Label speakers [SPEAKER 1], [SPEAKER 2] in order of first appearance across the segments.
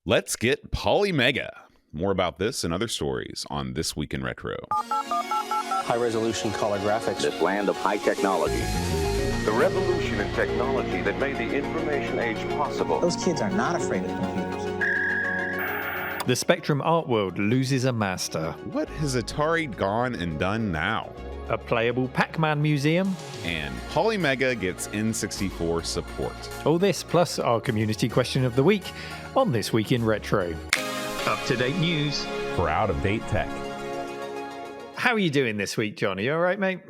[SPEAKER 1] Let's get Polymega. More about this and other stories on This Week in Retro.
[SPEAKER 2] High-resolution color graphics.
[SPEAKER 3] This land of high technology.
[SPEAKER 4] The revolution in technology that made the information age possible.
[SPEAKER 5] Those kids are not afraid of computers.
[SPEAKER 6] The Spectrum art world loses a master.
[SPEAKER 1] What has Atari gone and done now?
[SPEAKER 6] A playable Pac Man Museum.
[SPEAKER 1] And Polymega gets N64 support.
[SPEAKER 6] All this plus our community question of the week on This Week in Retro. Up-to-date news
[SPEAKER 1] for out-of-date tech.
[SPEAKER 6] How are you doing this week, John? Are you all right, mate?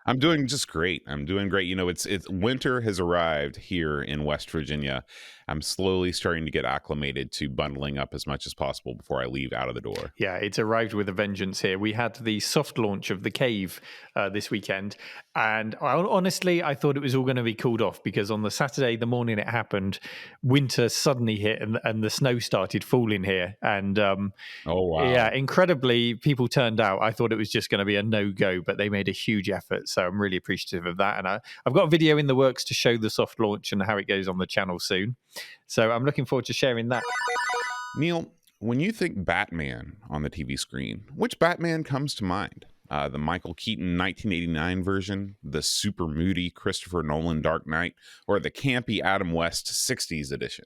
[SPEAKER 1] I'm doing just great. I'm doing great. You know, it's winter has arrived here in West Virginia. I'm slowly starting to get acclimated to bundling up as much as possible before I leave out of the door.
[SPEAKER 6] Yeah, it's arrived with a vengeance here. We had the soft launch of The Cave this weekend, and honestly, I thought it was all going to be cooled off because on the Saturday, the morning it happened, winter suddenly hit and the snow started falling here. And
[SPEAKER 1] oh, wow.
[SPEAKER 6] Yeah, incredibly, people turned out. I thought it was just going to be a no-go, but they made a huge effort, so I'm really appreciative of that. And I've got a video in the works to show the soft launch and how it goes on the channel soon. So I'm looking forward to sharing that.
[SPEAKER 1] Neil, when you think Batman on the TV screen, which Batman comes to mind? The Michael Keaton 1989 version, the super moody Christopher Nolan Dark Knight, or the campy Adam West 60s edition?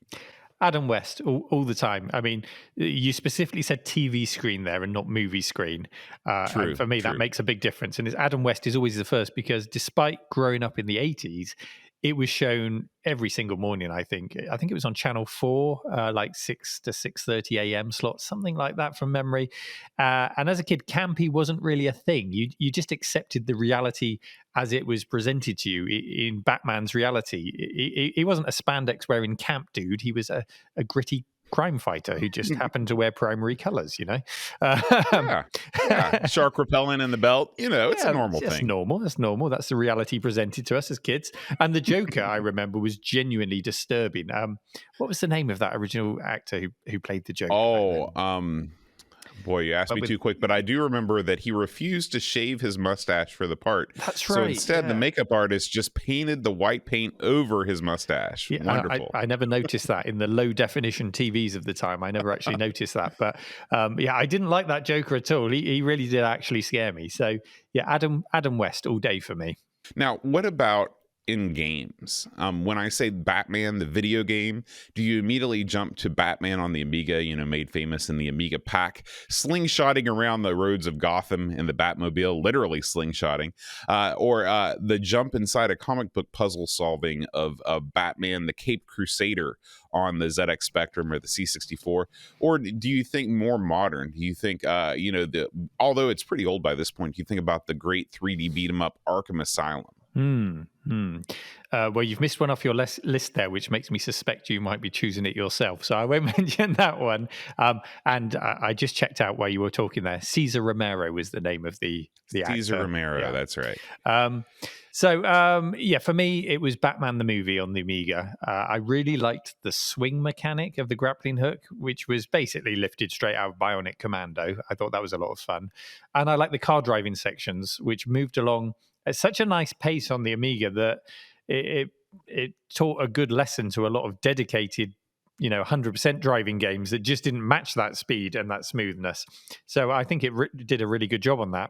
[SPEAKER 6] Adam West, all the time. I mean, you specifically said TV screen there and not movie screen.
[SPEAKER 1] True,
[SPEAKER 6] and for me, that makes a big difference. And Adam West is always the first because despite growing up in the 80s, it was shown every single morning, I think. I think it was on Channel 4, like 6 to 6:30 a.m. slots, something like that from memory. And as a kid, campy wasn't really a thing. You just accepted the reality as it was presented to you in Batman's reality. He wasn't a spandex-wearing camp dude. He was a gritty crime fighter who just happened to wear primary colors, you know.
[SPEAKER 1] Yeah. Shark repellent in the belt, you know, it's a normal thing.
[SPEAKER 6] That's normal. That's the reality presented to us as kids. And the Joker, I remember, was genuinely disturbing. What was the name of that original actor who played the Joker?
[SPEAKER 1] Boy, you asked me too quick, but I do remember that he refused to shave his mustache for the part.
[SPEAKER 6] That's right.
[SPEAKER 1] So instead, the makeup artist just painted the white paint over his mustache.
[SPEAKER 6] Yeah,
[SPEAKER 1] wonderful.
[SPEAKER 6] I never noticed that in the low definition TVs of the time. I never actually noticed that. But I didn't like that Joker at all. He really did actually scare me. So yeah, Adam West all day for me.
[SPEAKER 1] Now, what about in games? When I say Batman, the video game, do you immediately jump to Batman on the Amiga, you know, made famous in the Amiga Pack, slingshotting around the roads of Gotham in the Batmobile, literally slingshotting, or the jump inside a comic book puzzle solving of Batman, the Caped Crusader on the ZX Spectrum or the C64? Or do you think more modern? Do you think, although it's pretty old by this point, you think about the great 3D beat 'em up Arkham Asylum?
[SPEAKER 6] Well, you've missed one off your list there, which makes me suspect you might be choosing it yourself. So I won't mention that one. And I just checked out while you were talking there. Cesar Romero was the name of the actor.
[SPEAKER 1] Cesar Romero, yeah. That's right.
[SPEAKER 6] For me, it was Batman the movie on the Amiga. I really liked the swing mechanic of the grappling hook, which was basically lifted straight out of Bionic Commando. I thought that was a lot of fun. And I liked the car driving sections, which moved along at such a nice pace on the Amiga that it taught a good lesson to a lot of dedicated, 100% driving games that just didn't match that speed and that smoothness. So I think it did a really good job on that.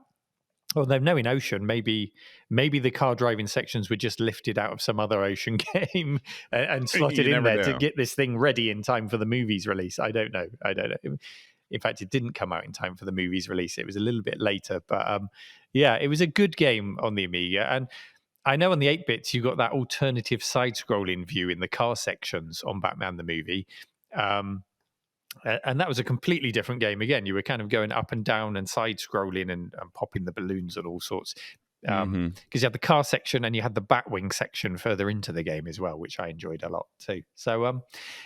[SPEAKER 6] Although knowing Ocean, maybe the car driving sections were just lifted out of some other Ocean game and slotted in there to get this thing ready in time for the movie's release. I don't know. In fact, it didn't come out in time for the movie's release. It was a little bit later. But it was a good game on the Amiga. And I know on the 8-bits, you got that alternative side-scrolling view in the car sections on Batman the movie. And that was a completely different game. Again, you were kind of going up and down and side-scrolling and popping the balloons and all sorts. Because you had the car section and you had the Batwing section further into the game as well, which I enjoyed a lot too. So,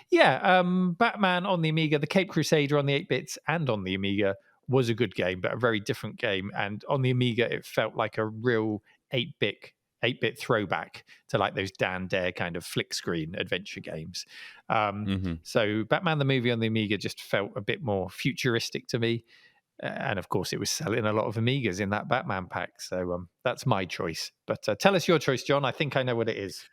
[SPEAKER 6] Batman on the Amiga, the Caped Crusader on the 8-bits and on the Amiga was a good game, but a very different game. And on the Amiga, it felt like a real 8-bit throwback to like those Dan Dare kind of flick screen adventure games. So Batman the movie on the Amiga just felt a bit more futuristic to me. And of course, it was selling a lot of Amigas in that Batman pack. So that's my choice. But tell us your choice, John. I think I know what it is.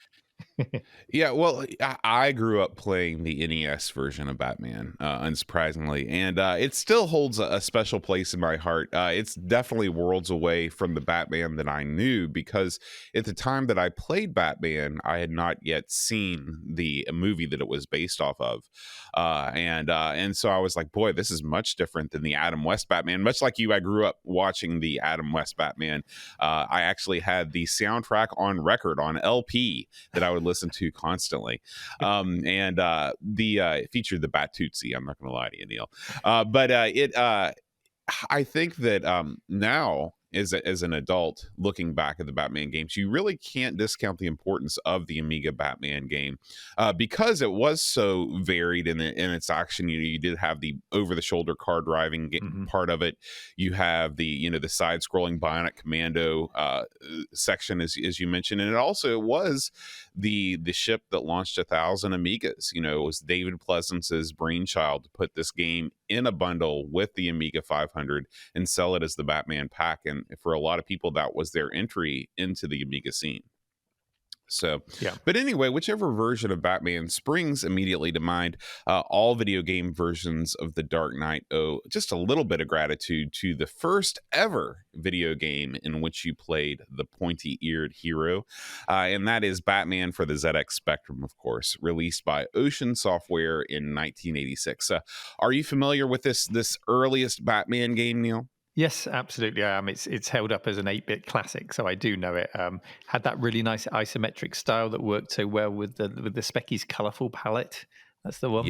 [SPEAKER 1] Yeah, well, I grew up playing the NES version of Batman, unsurprisingly, and it still holds a special place in my heart. It's definitely worlds away from the Batman that I knew because at the time that I played Batman, I had not yet seen the movie that it was based off of, and so I was like, boy, this is much different than the Adam West Batman. Much like you, I grew up watching the Adam West Batman. I actually had the soundtrack on record on LP that I would listen to constantly. And it featured the Bat Tootsie. I'm not going to lie to you, Neil. I think that now, as an adult looking back at the Batman games, you really can't discount the importance of the Amiga Batman game because it was so varied in its action. You did have the over-the-shoulder car driving part of it. You have the the side-scrolling Bionic Commando section, as you mentioned, and it was the ship that launched 1,000 Amigas. It was David Pleasance's brainchild to put this game in a bundle with the Amiga 500 and sell it as the Batman pack. And for a lot of people, that was their entry into the Amiga scene. So,
[SPEAKER 6] yeah.
[SPEAKER 1] But anyway, whichever version of Batman springs immediately to mind, all video game versions of The Dark Knight owe just a little bit of gratitude to the first ever video game in which you played the pointy-eared hero, and that is Batman for the ZX Spectrum, of course, released by Ocean Software in 1986. Are you familiar with this earliest Batman game, Neil?
[SPEAKER 6] Yes, absolutely, I am. It's held up as an 8-bit classic, so I do know it. Had that really nice isometric style that worked so well with the Specky's colourful palette. That's the one.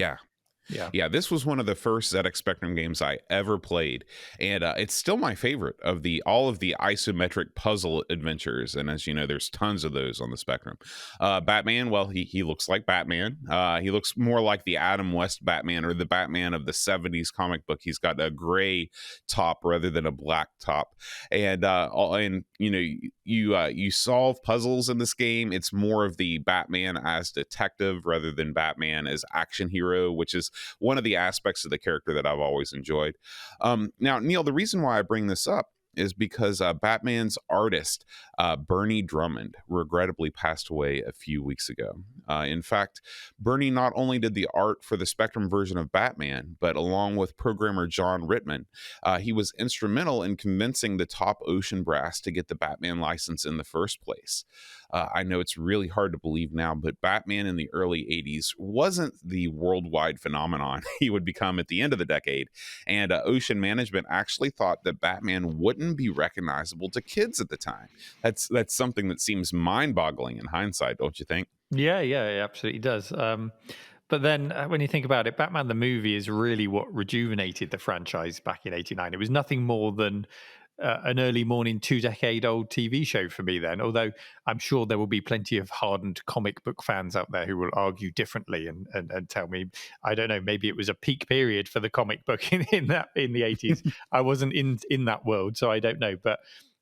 [SPEAKER 1] Yeah, this was one of the first ZX Spectrum games I ever played, and it's still my favorite of all of the isometric puzzle adventures. And as you know, there's tons of those on the Spectrum. Batman, well, he looks like Batman. He looks more like the Adam West Batman or the Batman of the 70s comic book. He's got a gray top rather than a black top, and you solve puzzles in this game. It's more of the Batman as detective rather than Batman as action hero, which is one of the aspects of the character that I've always enjoyed. Now, Neil, the reason why I bring this up is because Batman's artist, Bernie Drummond, regrettably passed away a few weeks ago. In fact, Bernie not only did the art for the Spectrum version of Batman, but along with programmer John Rittman, he was instrumental in convincing the Top Ocean brass to get the Batman license in the first place. I know it's really hard to believe now, but Batman in the early 80s wasn't the worldwide phenomenon he would become at the end of the decade. And Ocean management actually thought that Batman wouldn't be recognizable to kids at the time. That's something that seems mind-boggling in hindsight, don't you think?
[SPEAKER 6] Yeah, it absolutely does. But then when you think about it, Batman the movie is really what rejuvenated the franchise back in '89. It was nothing more than an early morning 2-decade-old TV show for me then, although I'm sure there will be plenty of hardened comic book fans out there who will argue differently and tell me, I don't know, maybe it was a peak period for the comic book in the 80s. I wasn't in that world, so I don't know. But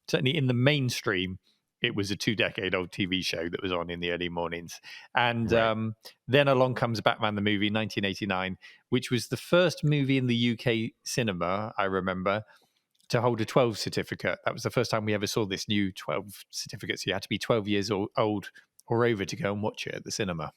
[SPEAKER 6] certainly in the mainstream, it was a 2-decade-old TV show that was on in the early mornings. And right. Then along comes Batman the movie, 1989, which was the first movie in the UK cinema, I remember, to hold a 12 certificate. That was the first time we ever saw this new 12 certificate. So you had to be 12 years old or over to go and watch it at the cinema.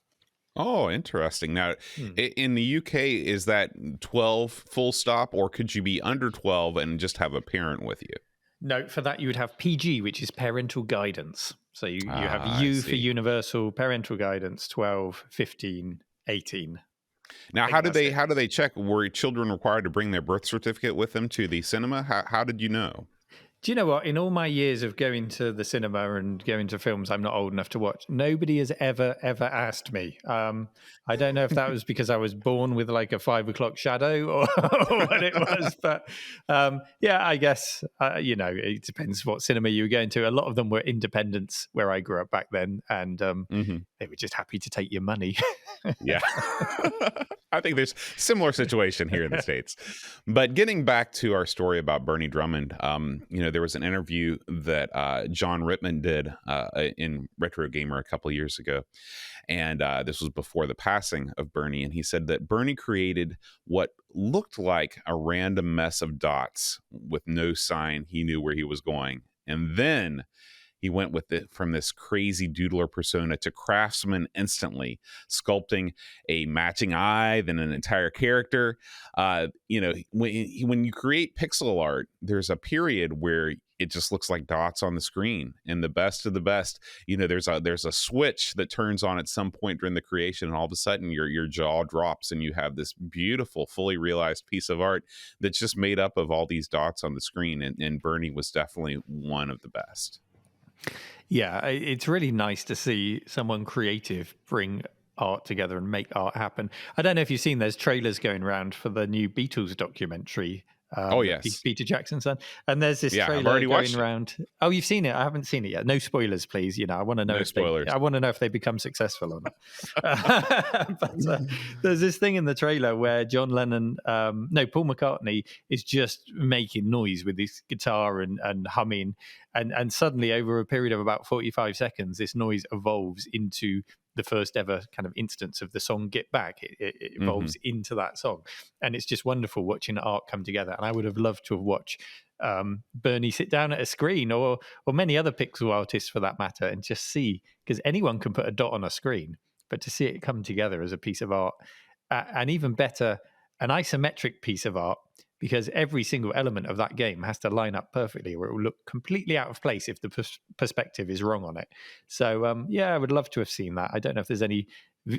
[SPEAKER 1] Oh, interesting. Now, in the UK, is that 12 full stop, or could you be under 12 and just have a parent with you?
[SPEAKER 6] No, for that you would have PG, which is parental guidance. So you have U for universal, parental guidance, 12, 15, 18.
[SPEAKER 1] Now, how do they check? Were children required to bring their birth certificate with them to the cinema? How did you know?
[SPEAKER 6] Do you know what? In all my years of going to the cinema and going to films I'm not old enough to watch, nobody has ever asked me. I don't know if that was because I was born with like a 5 o'clock shadow or what it was, but yeah, I guess, it depends what cinema you were going to. A lot of them were independents where I grew up back then, and they were just happy to take your money.
[SPEAKER 1] Yeah. I think there's a similar situation here in the States. But getting back to our story about Bernie Drummond, there was an interview that John Rittman did in Retro Gamer a couple of years ago. And this was before the passing of Bernie. And he said that Bernie created what looked like a random mess of dots with no sign he knew where he was going. And then he went with it from this crazy doodler persona to craftsman instantly, sculpting a matching eye, then an entire character. When you create pixel art, there's a period where it just looks like dots on the screen, and the best of the best, there's a switch that turns on at some point during the creation, and all of a sudden your jaw drops and you have this beautiful fully realized piece of art that's just made up of all these dots on the screen, and Bernie was definitely one of the best.
[SPEAKER 6] Yeah, it's really nice to see someone creative bring art together and make art happen. I don't know if you've seen, there's trailers going around for the new Beatles documentary.
[SPEAKER 1] Oh yes,
[SPEAKER 6] Peter Jackson's son, and there's this trailer going around. Oh, you've seen it? I haven't seen it yet. No spoilers, please. I want to know.
[SPEAKER 1] No spoilers.
[SPEAKER 6] I want to know if they become successful or not. But there's this thing in the trailer where Paul McCartney is just making noise with his guitar and humming, and suddenly over a period of about 45 seconds, this noise evolves into the first ever kind of instance of the song Get Back. It evolves into that song, and it's just wonderful watching art come together. And I would have loved to have watched Bernie sit down at a screen, or many other pixel artists for that matter, and just see, because anyone can put a dot on a screen, but to see it come together as a piece of art, and even better, an isometric piece of art, because every single element of that game has to line up perfectly, or it will look completely out of place if the perspective is wrong on it. So, I would love to have seen that. I don't know if there's any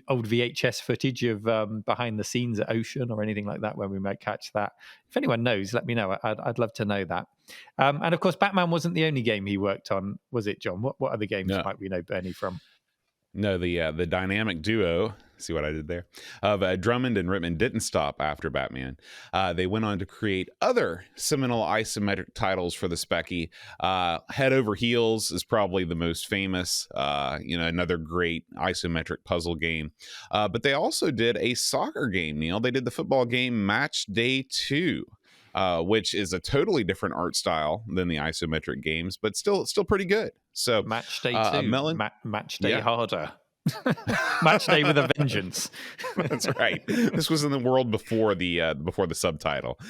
[SPEAKER 6] old VHS footage of behind the scenes at Ocean or anything like that where we might catch that. If anyone knows, let me know. I'd love to know that. And of course, Batman wasn't the only game he worked on, was it, John? What other games might we know Bernie from?
[SPEAKER 1] No, the dynamic duo, see what I did there, of Drummond and Rittman didn't stop after Batman. They went on to create other seminal isometric titles for the Speccy. Head Over Heels is probably the most famous, another great isometric puzzle game. But they also did a soccer game, Neil. They did the football game Match Day 2. Which is a totally different art style than the isometric games, but still pretty good. So
[SPEAKER 6] Match Day 2, Match Day harder.
[SPEAKER 3] Match Day with a vengeance.
[SPEAKER 1] That's right. This was in the world before the subtitle.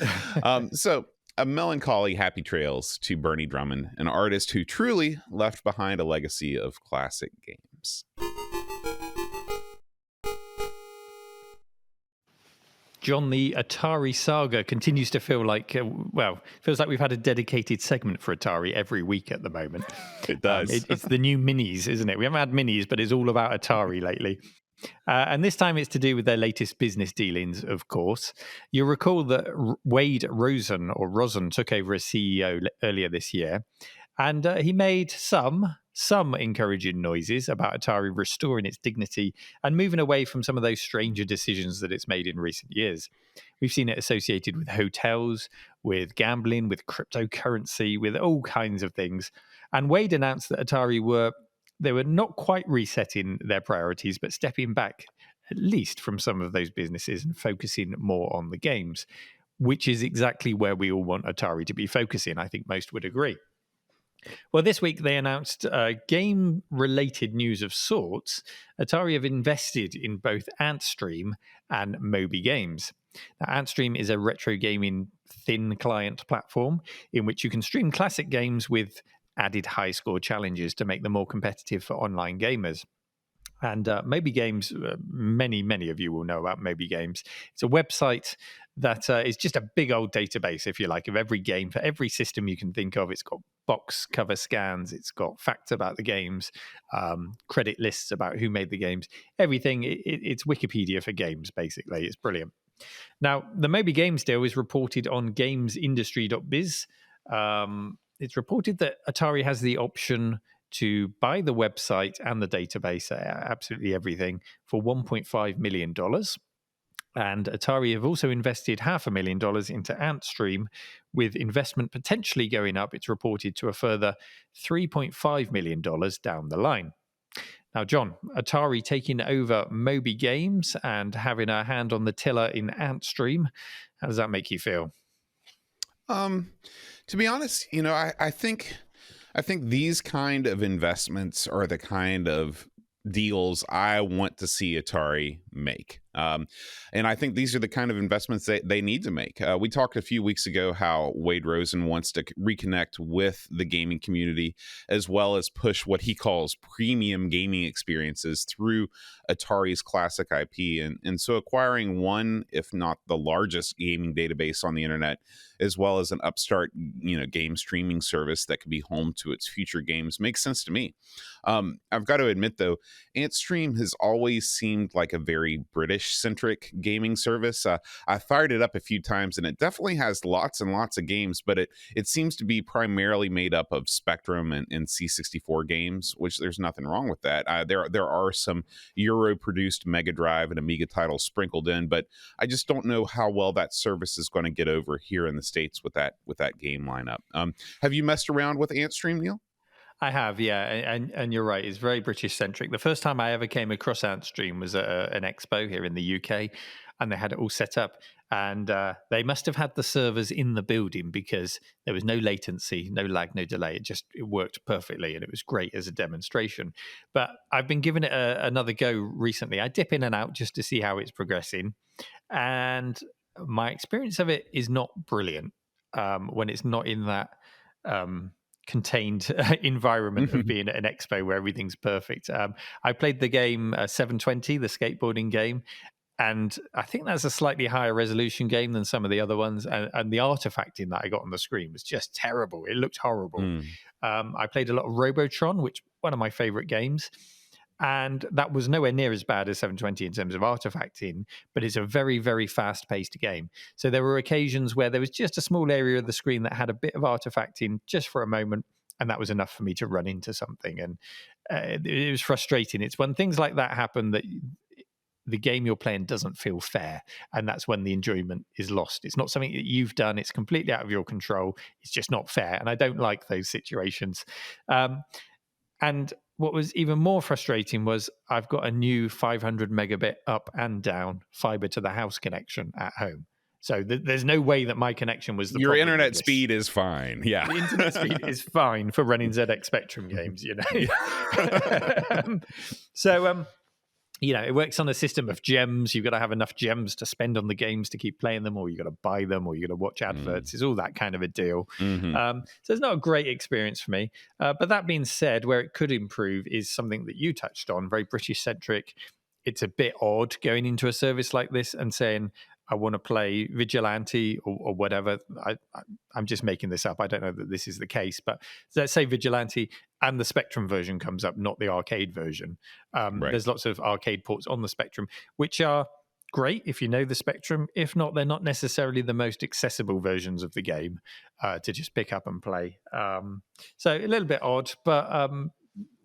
[SPEAKER 1] So a melancholy happy trails to Bernie Drummond, an artist who truly left behind a legacy of classic games.
[SPEAKER 6] John, the Atari saga continues to feel like, feels like we've had a dedicated segment for Atari every week at the moment.
[SPEAKER 1] It does.
[SPEAKER 6] It's the new minis, isn't it? We haven't had minis, but it's all about Atari lately. And this time it's to do with their latest business dealings, of course. You'll recall that Wade Rosen took over as CEO earlier this year, and he made some encouraging noises about Atari restoring its dignity and moving away from some of those stranger decisions that it's made in recent years. We've seen it associated with hotels, with gambling, with cryptocurrency, with all kinds of things. And Wade announced that Atari were not quite resetting their priorities, but stepping back at least from some of those businesses and focusing more on the games, which is exactly where we all want Atari to be focusing. I think most would agree. Well, this week they announced game-related news of sorts. Atari have invested in both Antstream and Moby Games. Now, Antstream is a retro gaming thin client platform in which you can stream classic games with added high-score challenges to make them more competitive for online gamers. And Moby Games, many of you will know about Moby Games. It's a website that is just a big old database, if you like, of every game for every system you can think of. It's got box cover scans, it's got facts about the games, credit lists about who made the games, everything. It's Wikipedia for games, basically. It's brilliant. Now, the Moby Games deal is reported on gamesindustry.biz. It's reported that Atari has the option to buy the website and the database, absolutely everything, for $1.5 million. And Atari have also invested $500,000 into Antstream, with investment potentially going up, it's reported, to a further $3.5 million down the line. Now, John, Atari taking over Moby Games and having a hand on the tiller in Antstream, how does that make you feel?
[SPEAKER 1] To be honest, I think these kind of investments are the kind of deals I want to see Atari make. And I think these are the kind of investments they need to make. We talked a few weeks ago how Wade Rosen wants to reconnect with the gaming community, as well as push what he calls premium gaming experiences through Atari's classic IP. And so acquiring one, if not the largest gaming database on the internet, as well as an upstart, game streaming service that could be home to its future games, makes sense to me. I've got to admit, though, AntStream has always seemed like a very British-centric gaming service. I fired it up a few times, and it definitely has lots and lots of games, but it seems to be primarily made up of Spectrum and C64 games, which there's nothing wrong with that. There are some Euro-produced Mega Drive and Amiga titles sprinkled in, but I just don't know how well that service is going to get over here in the States with that game lineup. Have you messed around with AntStream, Neil?
[SPEAKER 6] I have, yeah, and you're right. It's very British centric. The first time I ever came across AntStream was at an expo here in the UK, and they had it all set up. And they must have had the servers in the building because there was no latency, no lag, no delay. It worked perfectly, and it was great as a demonstration. But I've been giving it another go recently. I dip in and out just to see how it's progressing, and my experience of it is not brilliant when it's not in that contained environment of being at an expo where everything's perfect. I played the game 720, the skateboarding game, and I think that's a slightly higher resolution game than some of the other ones. And the artifacting that I got on the screen was just terrible. It looked horrible. I played a lot of Robotron, which one of my favorite games. And that was nowhere near as bad as 720 in terms of artifacting, but it's a very, very fast-paced game. So there were occasions where there was just a small area of the screen that had a bit of artifacting just for a moment, and that was enough for me to run into something. And it was frustrating. It's when things like that happen that the game you're playing doesn't feel fair, and that's when the enjoyment is lost. It's not something that you've done. It's completely out of your control. It's just not fair, and I don't like those situations. And what was even more frustrating was I've got a new 500 megabit up and down fiber to the house connection at home. So there's no way that my connection was the
[SPEAKER 1] Your
[SPEAKER 6] problem
[SPEAKER 1] internet
[SPEAKER 6] with this.
[SPEAKER 1] speed is fine. Yeah.
[SPEAKER 6] The internet speed is fine for running ZX Spectrum games, it works on a system of gems. You've got to have enough gems to spend on the games to keep playing them, or you've got to buy them, or you've got to watch adverts. It's all that kind of a deal. So it's not a great experience for me. But that being said, where it could improve is something that you touched on, very British-centric. It's a bit odd going into a service like this and saying, I want to play Vigilante or whatever. I'm just making this up. I don't know that this is the case, but let's say Vigilante and the Spectrum version comes up, not the arcade version. Right. There's lots of arcade ports on the Spectrum, which are great if you know the Spectrum. If not, they're not necessarily the most accessible versions of the game to just pick up and play. So a little bit odd, but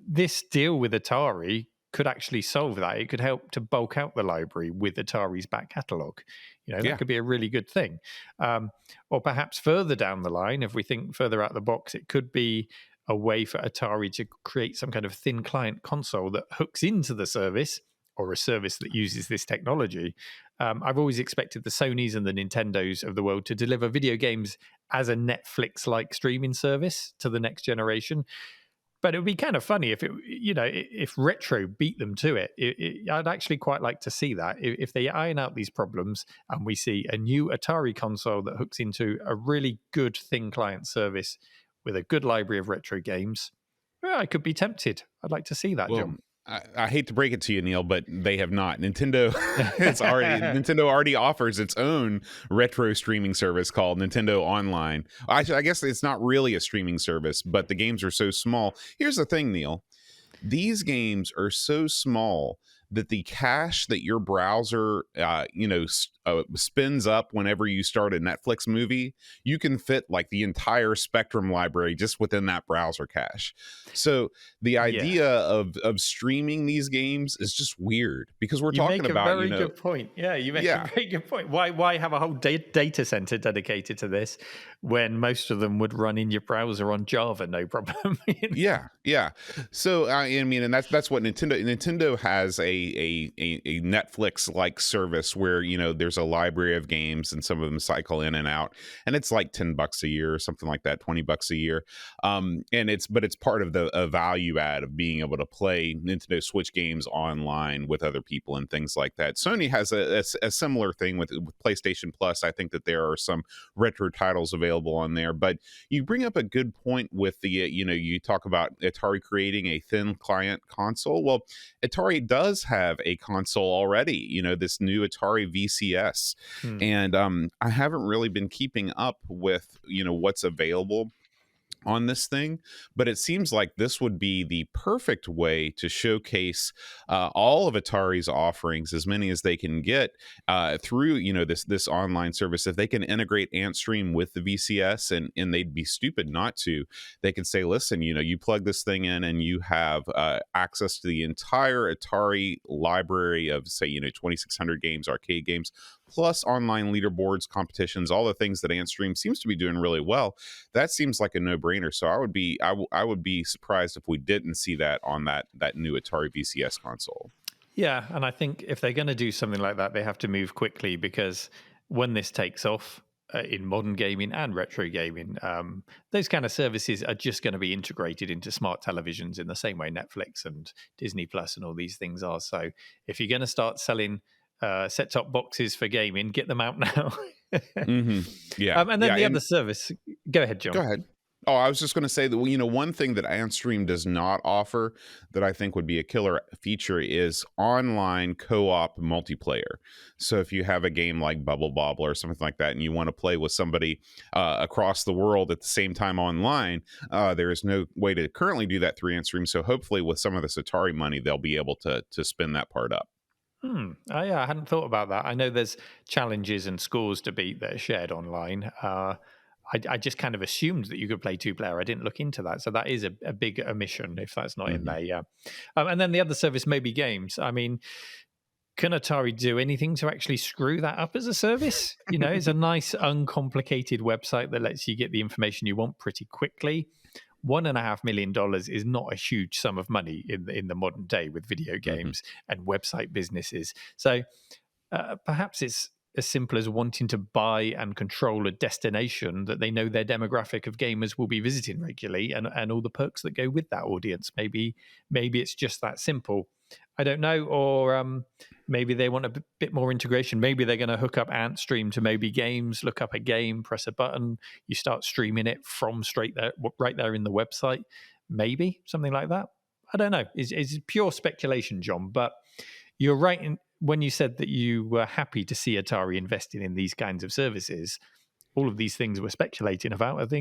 [SPEAKER 6] this deal with Atari could actually solve that. It could help to bulk out the library with Atari's back catalogue. That could be a really good thing. Or perhaps further down the line, if we think further out the box, it could be a way for Atari to create some kind of thin client console that hooks into the service, or a service that uses this technology. I've always expected the Sonys and the Nintendos of the world to deliver video games as a Netflix-like streaming service to the next generation. But it would be kind of funny if Retro beat them to it. I'd actually quite like to see that. If they iron out these problems and we see a new Atari console that hooks into a really good thin client service with a good library of retro games, I could be tempted. I'd like to see that, John.
[SPEAKER 1] I hate to break it to you, Neil, but they have not. Nintendo already offers its own retro streaming service called Nintendo Online. I guess it's not really a streaming service, but the games are so small. Here's the thing, Neil. These games are so small that the cache that your browser spins up whenever you start a Netflix movie, you can fit like the entire Spectrum library just within that browser cache. So the idea of streaming these games is just weird, because we're talking about
[SPEAKER 6] a very good point. Yeah, you make a very good point. Why have a whole data center dedicated to this when most of them would run in your browser on Java, no problem?
[SPEAKER 1] Yeah. So and that's what Nintendo has a a Netflix like service where, you know, there's a library of games and some of them cycle in and out, and it's like $10 a year or something like that, $20 a year. And it's part of the value add of being able to play Nintendo Switch games online with other people and things like that. Sony has a similar thing with PlayStation Plus. I think that there are some retro titles available on there, but you bring up a good point with the, you know, you talk about Atari creating a thin client console. Well, Atari does have a console already, you know, this new Atari VCS. And I haven't really been keeping up with, you know, what's available on this thing, but it seems like this would be the perfect way to showcase all of Atari's offerings, as many as they can get through, you know, this online service. If they can integrate AntStream with the VCS, and they'd be stupid not to, they can say, listen, you know, you plug this thing in and you have access to the entire Atari library of, say, you know, 2,600 games, arcade games, plus online leaderboards, competitions, all the things that AntStream seems to be doing really well. That seems like a no-brainer. So I would be surprised if we didn't see that on that new Atari VCS console.
[SPEAKER 6] Yeah, and I think if they're going to do something like that, they have to move quickly, because when this takes off in modern gaming and retro gaming, those kind of services are just going to be integrated into smart televisions in the same way Netflix and Disney Plus and all these things are. So if you're going to start selling set-top boxes for gaming, get them out now.
[SPEAKER 1] Yeah.
[SPEAKER 6] And then the other service. Go ahead, John.
[SPEAKER 1] Go ahead. Oh, I was just going to say that, you know, one thing that AntStream does not offer that I think would be a killer feature is online co-op multiplayer. So if you have a game like Bubble Bobble or something like that, and you want to play with somebody across the world at the same time online, there is no way to currently do that through AntStream. So hopefully with some of this Atari money, they'll be able to spin that part up.
[SPEAKER 6] Oh, yeah, I hadn't thought about that. I know there's challenges and scores to beat that are shared online. I just kind of assumed that you could play two-player. I didn't look into that. So that is a big omission if that's not in there, yeah. And then the other service, Moby Games. I mean, can Atari do anything to actually screw that up as a service? You know, it's a nice, uncomplicated website that lets you get the information you want pretty quickly. $1.5 million is not a huge sum of money in the modern day with video games and website businesses. So perhaps it's as simple as wanting to buy and control a destination that they know their demographic of gamers will be visiting regularly, and all the perks that go with that audience. Maybe it's just that simple. I don't know. Or maybe they want a bit more integration. Maybe they're going to hook up AntStream to Moby Games, look up a game, press a button, you start streaming it from right there in the website. Maybe something like that. I don't know. It's pure speculation, John, but you're right when you said that you were happy to see Atari investing in these kinds of services. All of these things we're speculating about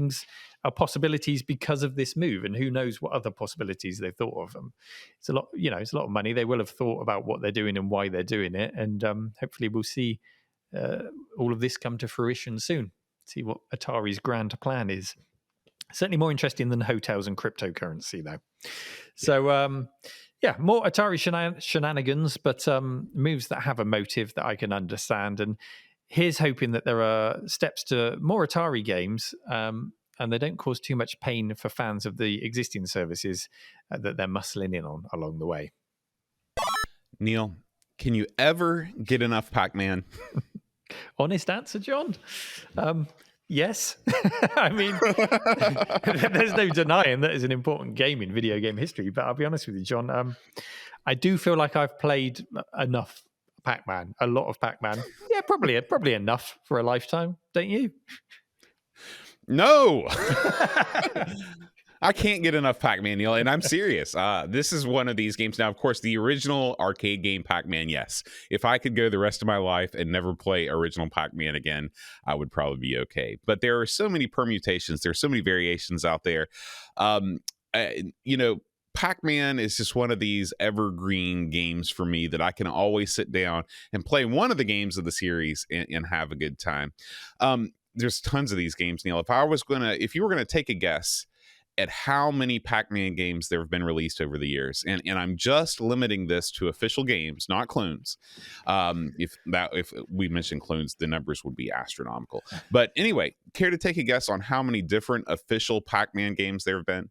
[SPEAKER 6] are possibilities because of this move, and who knows what other possibilities they've thought of them. It's a lot, you know, it's a lot of money. They will have thought about what they're doing and why they're doing it, and hopefully we'll see all of this come to fruition soon. See what Atari's grand plan is. Certainly more interesting than hotels and cryptocurrency, though. So, yeah, more Atari shenanigans, but moves that have a motive that I can understand. And here's hoping that there are steps to more Atari games, and they don't cause too much pain for fans of the existing services that they're muscling in on along the way.
[SPEAKER 1] Neil, can you ever get enough Pac Man?
[SPEAKER 6] Honest answer, John. Yes. I mean, there's no denying that is an important game in video game history, but I'll be honest with you, John. I do feel like I've played enough Pac-Man, a lot of Pac-Man. Yeah, probably enough for a lifetime, don't you?
[SPEAKER 1] No. I can't get enough Pac-Man, Neil, and I'm serious. This is one of these games. Now, of course, the original arcade game Pac-Man, yes. If I could go the rest of my life and never play original Pac-Man again, I would probably be okay. But there are so many permutations. There's so many variations out there. You know, Pac-Man is just one of these evergreen games for me that I can always sit down and play one of the games of the series and have a good time. There's tons of these games, Neil. If you were gonna take a guess at how many Pac-Man games there have been released over the years, and I'm just limiting this to official games, not clones. If we mentioned clones, the numbers would be astronomical. But anyway, care to take a guess on how many different official Pac-Man games there have been?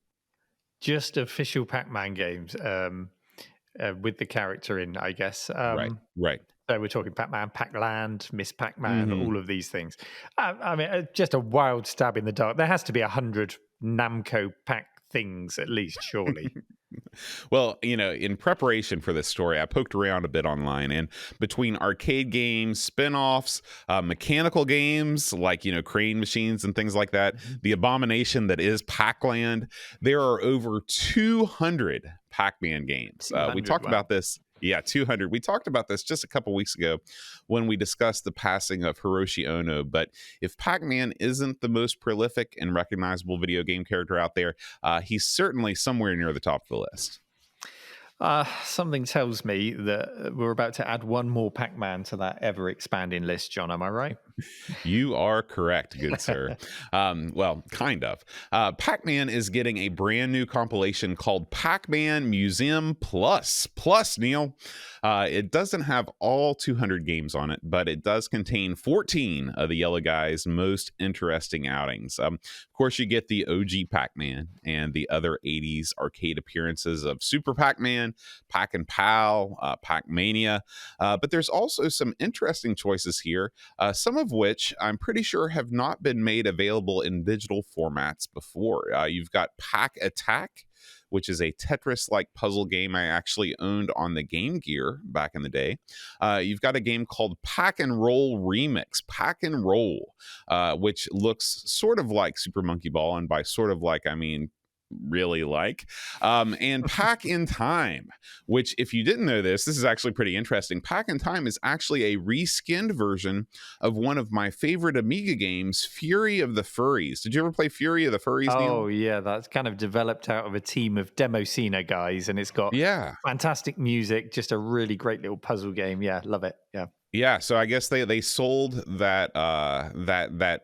[SPEAKER 6] Just official Pac-Man games. with the character in, I guess.
[SPEAKER 1] Right.
[SPEAKER 6] So we're talking Pac-Man, Pac-Land, Miss Pac-Man,
[SPEAKER 1] Mhm.
[SPEAKER 6] all of these things. I mean, just a wild stab in the dark. There has to be 100 Namco Pac things at least, surely.
[SPEAKER 1] Well, in preparation for this story, I poked around a bit online, and between arcade games, spin-offs, mechanical games like, crane machines and things like that, the abomination that is Pac-Land, there are over 200 Pac-Man games. We
[SPEAKER 6] 200,
[SPEAKER 1] talked
[SPEAKER 6] wow.
[SPEAKER 1] about this. Yeah, 200. We talked about this just a couple weeks ago when we discussed the passing of Hiroshi Ono. But if Pac-Man isn't the most prolific and recognizable video game character out there, he's certainly somewhere near the top of the list.
[SPEAKER 6] Something tells me that we're about to add one more Pac-Man to that ever-expanding list, John. Am I right?
[SPEAKER 1] You are correct, good sir. Well, kind of. Pac-Man is getting a brand new compilation called Pac Man Museum Plus. Plus, Neil. It doesn't have all 200 games on it, but it does contain 14 of the Yellow Guy's most interesting outings. Of course, you get the OG Pac-Man and the other 80s arcade appearances of Super Pac-Man, Pac and Pal, Pac-Mania. But there's also some interesting choices here, some of which I'm pretty sure have not been made available in digital formats before. You've got Pac Attack, which is a Tetris-like puzzle game I actually owned on the Game Gear back in the day. You've got a game called Pac and Roll Remix, Pac and Roll, which looks sort of like Super Monkey Ball, and by sort of like, I mean really like, and Pac in Time, which, if you didn't know this is actually pretty interesting. Pac in Time is actually a reskinned version of one of my favorite Amiga games, Fury of the Furries. Did you ever play Fury of the Furries, Neil?
[SPEAKER 6] Oh, yeah, that's kind of developed out of a team of Demoscene guys, and it's got fantastic music, just a really great little puzzle game. Yeah, love it. Yeah,
[SPEAKER 1] so I guess they sold that that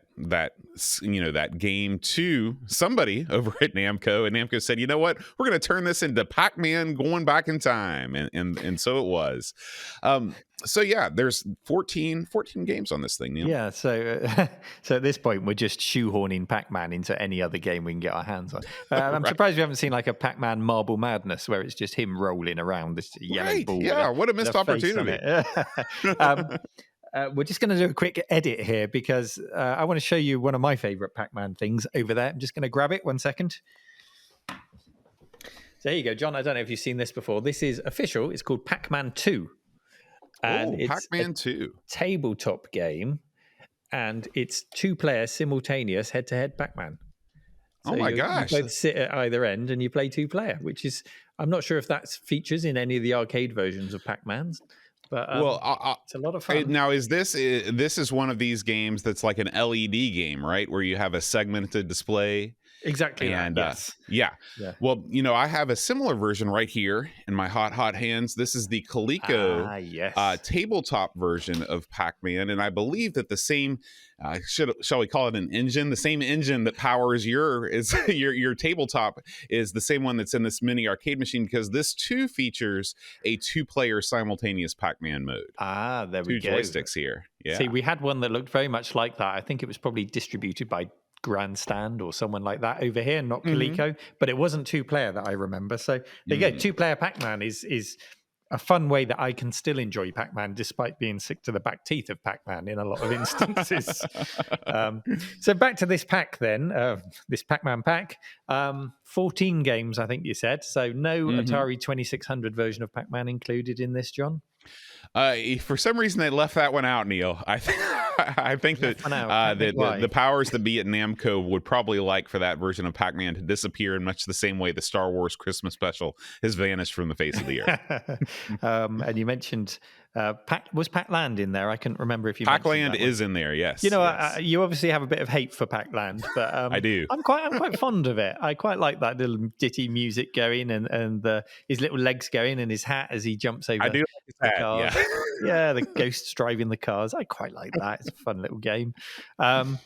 [SPEAKER 1] game to somebody over at Namco, and Namco said, you know what, we're going to turn this into Pac-Man going back in time, and so it was. So yeah, there's 14 games on this thing, Neil.
[SPEAKER 6] Yeah, so at this point we're just shoehorning Pac-Man into any other game we can get our hands on. I'm surprised we haven't seen like a Pac-Man Marble Madness where it's just him rolling around this yellow ball.
[SPEAKER 1] Yeah, what a missed opportunity.
[SPEAKER 6] We're just going to do a quick edit here because I want to show you one of my favorite Pac-Man things over there. I'm just going to grab it 1 second. So there you go, John. I don't know if you've seen this before. This is official. It's called Pac-Man 2. And it's
[SPEAKER 1] Pac-Man 2
[SPEAKER 6] tabletop game, and it's 2-player simultaneous head-to-head Pac-Man. So
[SPEAKER 1] oh my gosh!
[SPEAKER 6] You both sit at either end and you play 2-player, which is, I'm not sure if that features in any of the arcade versions of Pac-Man's, but it's a lot of fun.
[SPEAKER 1] Now, is this is one of these games that's like an LED game, right, where you have a segmented display?
[SPEAKER 6] Exactly.
[SPEAKER 1] And
[SPEAKER 6] yes.
[SPEAKER 1] Yeah. Well, I have a similar version right here in my hot hands. This is the Coleco tabletop version of Pac-Man, and I believe that the same shall we call it an engine? The same engine that powers your tabletop is the same one that's in this mini arcade machine, because this too features a 2-player simultaneous Pac-Man mode.
[SPEAKER 6] There we go.
[SPEAKER 1] 2 joysticks here. Yeah.
[SPEAKER 6] See, we had one that looked very much like that. I think it was probably distributed by Grandstand or someone like that over here, not Coleco, but it wasn't 2-player that I remember. So there you go. 2-player Pac-Man is a fun way that I can still enjoy Pac-Man despite being sick to the back teeth of Pac-Man in a lot of instances. So back to this pack then, this Pac-Man pack. 14 games, I think you said. So no Atari 2600 version of Pac-Man included in this, John?
[SPEAKER 1] For some reason, they left that one out, Neil. I think that the powers that be at Namco would probably like for that version of Pac-Man to disappear in much the same way the Star Wars Christmas special has vanished from the face of the earth.
[SPEAKER 6] And you mentioned was Pac-Land in there? I couldn't remember if you
[SPEAKER 1] Pac-Land is in there. Yes.
[SPEAKER 6] Yes. You obviously have a bit of hate for Pac-Land, but
[SPEAKER 1] I do.
[SPEAKER 6] I'm quite fond of it. I quite like that little ditty music going and his little legs going and his hat as he jumps over.
[SPEAKER 1] I do like his hat.
[SPEAKER 6] Cars. Yeah, the ghosts driving the cars. I quite like that. It's a fun little game. And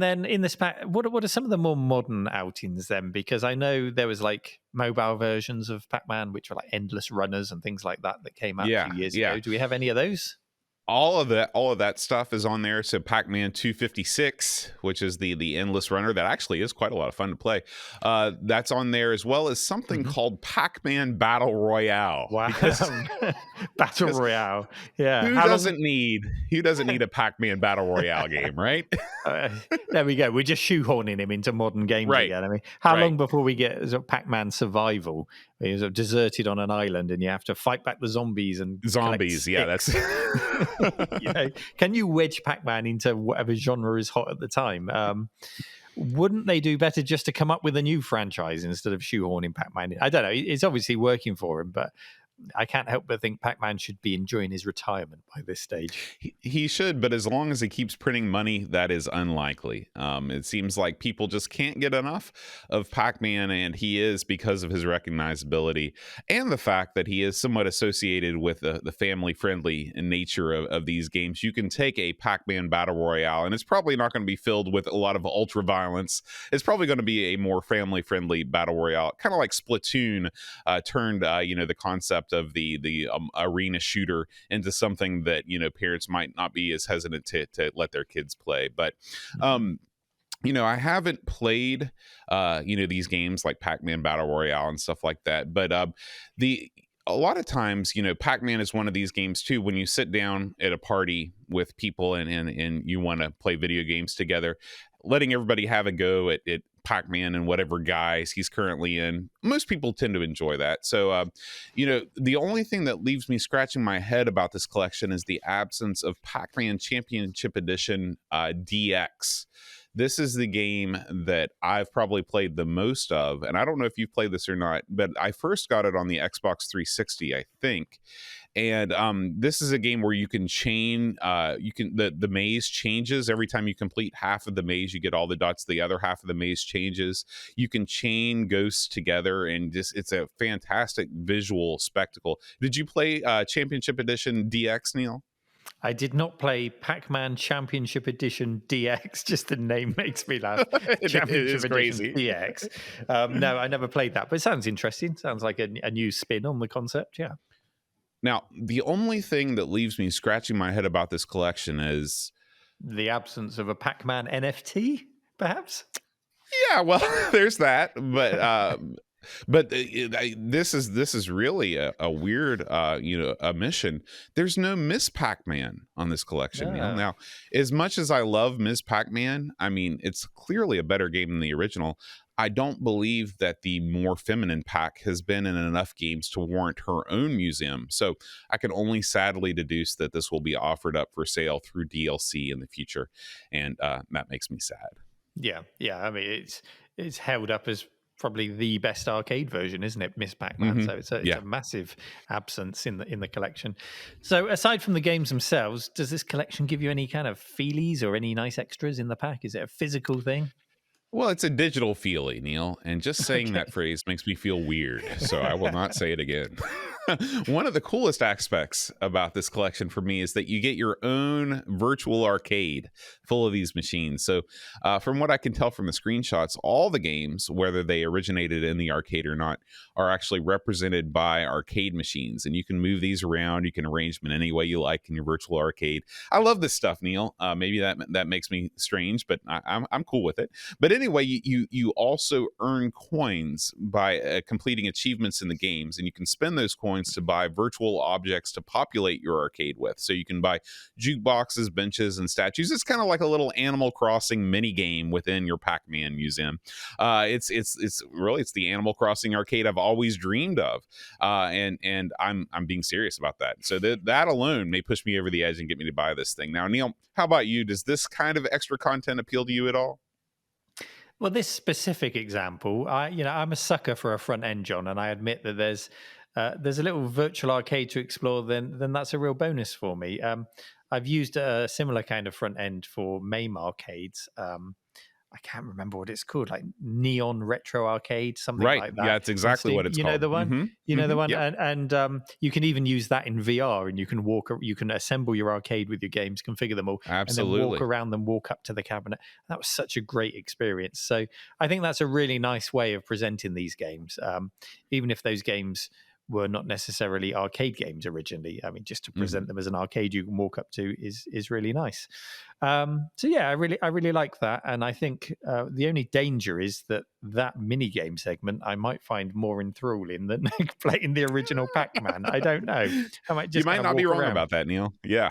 [SPEAKER 6] then in this pack, what are some of the more modern outings then? Because I know there was like mobile versions of Pac-Man, which were like endless runners and things like that came out a few years ago. Do we have any of those?
[SPEAKER 1] all of that stuff is on there. So Pac Man 256, which is the endless runner, that actually is quite a lot of fun to play. That's on there, as well as something called Pac Man Battle Royale.
[SPEAKER 6] Wow.
[SPEAKER 1] Because
[SPEAKER 6] Battle Royale. Yeah.
[SPEAKER 1] who doesn't need a Pac Man Battle Royale game, right?
[SPEAKER 6] There we go. We're just shoehorning him into modern games
[SPEAKER 1] Right.
[SPEAKER 6] again. I mean, how
[SPEAKER 1] Right.
[SPEAKER 6] long before we get sort of Pac-Man Survival? Where you're sort of deserted on an island and you have to fight back the zombies and
[SPEAKER 1] Zombies, yeah, that's
[SPEAKER 6] you know, can you wedge Pac-Man into whatever genre is hot at the time? Wouldn't they do better just to come up with a new franchise instead of shoehorning Pac-Man in? I don't know. It's obviously working for him, but I can't help but think Pac-Man should be enjoying his retirement by this stage.
[SPEAKER 1] He should, but as long as he keeps printing money, that is unlikely. It seems like people just can't get enough of Pac-Man, and he is, because of his recognizability and the fact that he is somewhat associated with the family-friendly nature of these games. You can take a Pac-Man Battle Royale, and it's probably not going to be filled with a lot of ultra-violence. It's probably going to be a more family-friendly Battle Royale, kind of like Splatoon turned, the concept of the arena shooter into something that parents might not be as hesitant to let their kids play. But I haven't played these games like Pac-Man Battle Royale and stuff like that, but a lot of times, Pac-Man is one of these games too. When you sit down at a party with people and you want to play video games together, letting everybody have a go at Pac-Man and whatever guise he's currently in, most people tend to enjoy that. So, the only thing that leaves me scratching my head about this collection is the absence of Pac-Man Championship Edition DX. This is the game that I've probably played the most of, and I don't know if you've played this or not, but I first got it on the Xbox 360, I think. And this is a game where you can chain, the maze changes every time you complete half of the maze. You get all the dots. The other half of the maze changes. You can chain ghosts together, and it's a fantastic visual spectacle. Did you play Championship Edition DX, Neil?
[SPEAKER 6] I did not play Pac-Man Championship Edition DX. Just the name makes me laugh.
[SPEAKER 1] It is crazy.
[SPEAKER 6] DX. No, I never played that, but it sounds interesting. Sounds like a new spin on the concept. Yeah.
[SPEAKER 1] Now, the only thing that leaves me scratching my head about this collection is
[SPEAKER 6] the absence of a Pac-Man NFT, perhaps.
[SPEAKER 1] Yeah, well, there's that, but this is really a weird omission. There's no Miss Pac-Man on this collection.
[SPEAKER 6] Yeah.
[SPEAKER 1] Now, as much as I love Miss Pac-Man, I mean, it's clearly a better game than the original. I don't believe that the more feminine Pac has been in enough games to warrant her own museum. So I can only sadly deduce that this will be offered up for sale through DLC in the future, and that makes me sad.
[SPEAKER 6] Yeah. I mean, it's held up as probably the best arcade version, isn't it, Miss Pac-Man?
[SPEAKER 1] Mm-hmm.
[SPEAKER 6] So it's a massive absence in the collection. So aside from the games themselves, does this collection give you any kind of feelies or any nice extras in the pack? Is it a physical thing?
[SPEAKER 1] Well, it's a digital feelie, Neil, and just saying that phrase makes me feel weird, so I will not say it again. One of the coolest aspects about this collection for me is that you get your own virtual arcade full of these machines. So from what I can tell from the screenshots, all the games, whether they originated in the arcade or not, are actually represented by arcade machines, and you can move these around. You can arrange them in any way you like in your virtual arcade. I love this stuff, Neil. Maybe that makes me strange, but I'm cool with it. But anyway, you also earn coins by completing achievements in the games, and you can spend those coins to buy virtual objects to populate your arcade with. So you can buy jukeboxes, benches, and statues. It's kind of like a little Animal Crossing mini game within your Pac Man Museum. It's the Animal Crossing arcade I've always dreamed of, and I'm being serious about that. So that alone may push me over the edge and get me to buy this thing. Now, Neil, how about you? Does this kind of extra content appeal to you at all?
[SPEAKER 6] Well, this specific example, I'm a sucker for a front end, John, and I admit that there's a little virtual arcade to explore. Then that's a real bonus for me. I've used a similar kind of front end for MAME arcades. I can't remember what it's called, like Neon Retro Arcade, something like that.
[SPEAKER 1] Yeah, it's exactly what it's called.
[SPEAKER 6] You know the one?
[SPEAKER 1] Mm-hmm.
[SPEAKER 6] You know the one?
[SPEAKER 1] Yep.
[SPEAKER 6] And you can even use that in VR, and you can assemble your arcade with your games, configure them all,
[SPEAKER 1] Absolutely.
[SPEAKER 6] and then walk around them, walk up to the cabinet. That was such a great experience. So I think that's a really nice way of presenting these games. Even if those games were not necessarily arcade games originally. I mean, just to present them as an arcade you can walk up to is really nice. So yeah, I really like that, and I think the only danger is that mini game segment I might find more enthralling than playing the original Pac Man. I don't know. I might just
[SPEAKER 1] you might not be wrong
[SPEAKER 6] around.
[SPEAKER 1] about that, Neil. Yeah.